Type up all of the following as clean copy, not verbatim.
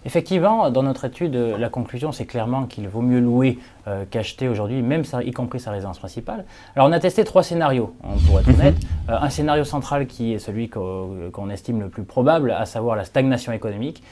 Effectivement, dans notre étude, la conclusion, c'est clairement qu'il vaut mieux louer qu'acheter aujourd'hui, même y compris sa résidence principale. Alors, on a testé 3 scénarios, pour être honnête. Un scénario central qui est celui qu'on estime le plus probable, à savoir la stagnation économique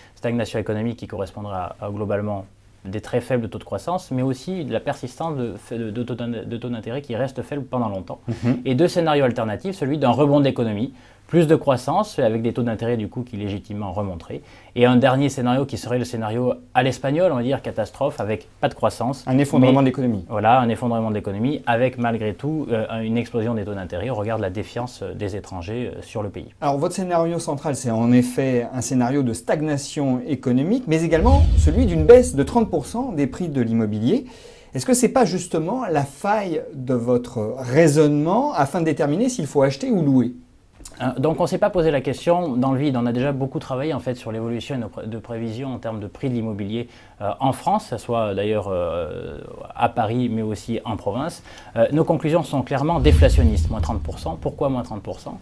qui correspondra à globalement des très faibles taux de croissance, mais aussi de la persistance de taux d'intérêt qui reste faible pendant longtemps. Et 2 scénarios alternatifs, celui d'un rebond de l'économie, plus de croissance avec des taux d'intérêt du coup qui légitimement remonteraient. Et un dernier scénario qui serait le scénario à l'espagnol, on va dire catastrophe, avec pas de croissance. Un effondrement de l'économie. Voilà, un effondrement de l'économie avec malgré tout une explosion des taux d'intérêt au regard de la défiance des étrangers sur le pays. Alors votre scénario central, c'est en effet un scénario de stagnation économique, mais également celui d'une baisse de 30% des prix de l'immobilier. Est-ce que ce n'est pas justement la faille de votre raisonnement afin de déterminer s'il faut acheter ou louer ? Donc on ne s'est pas posé la question dans le vide. On a déjà beaucoup travaillé en fait sur l'évolution de prévisions en termes de prix de l'immobilier en France, que ce soit d'ailleurs à Paris mais aussi en province. Nos conclusions sont clairement déflationnistes, moins 30%. Pourquoi moins 30%?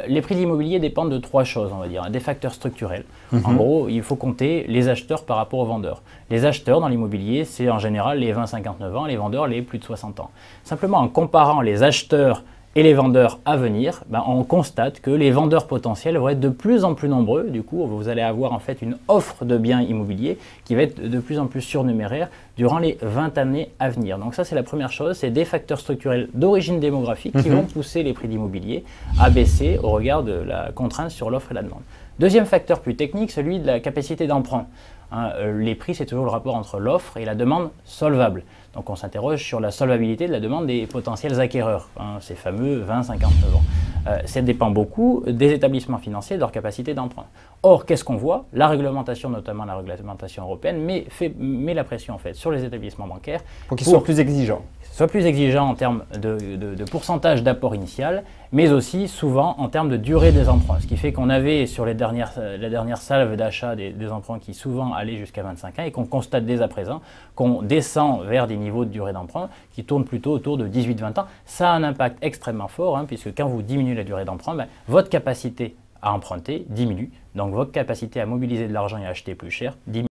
Les prix de l'immobilier dépendent de 3 choses, on va dire. Des facteurs structurels. En gros, il faut compter les acheteurs par rapport aux vendeurs. Les acheteurs dans l'immobilier, c'est en général les 20-59 ans, les vendeurs les plus de 60 ans. Simplement en comparant les acheteurs et les vendeurs à venir, on constate que les vendeurs potentiels vont être de plus en plus nombreux. Du coup, vous allez avoir en fait une offre de biens immobiliers qui va être de plus en plus surnuméraire durant les 20 années à venir. Donc ça, c'est la première chose, c'est des facteurs structurels d'origine démographique qui vont pousser les prix d'immobilier à baisser au regard de la contrainte sur l'offre et la demande. Deuxième facteur plus technique, celui de la capacité d'emprunt. Les prix, c'est toujours le rapport entre l'offre et la demande solvable. Donc on s'interroge sur la solvabilité de la demande des potentiels acquéreurs, ces fameux 20-59 ans. Ça dépend beaucoup des établissements financiers et de leur capacité d'emprunt. Or, qu'est-ce qu'on voit? La réglementation, notamment la réglementation européenne, met la pression en fait sur les établissements bancaires pour qu'ils soient plus exigeants. Soit plus exigeants en termes de pourcentage d'apport initial, mais aussi souvent en termes de durée des emprunts. Ce qui fait qu'on avait sur la dernière salve d'achat des emprunts qui souvent allaient jusqu'à 25 ans et qu'on constate dès à présent qu'on descend vers des niveaux de durée d'emprunt qui tournent plutôt autour de 18-20 ans. Ça a un impact extrêmement fort, puisque quand vous diminuez la durée d'emprunt, votre capacité à emprunter diminue, donc votre capacité à mobiliser de l'argent et à acheter plus cher diminue.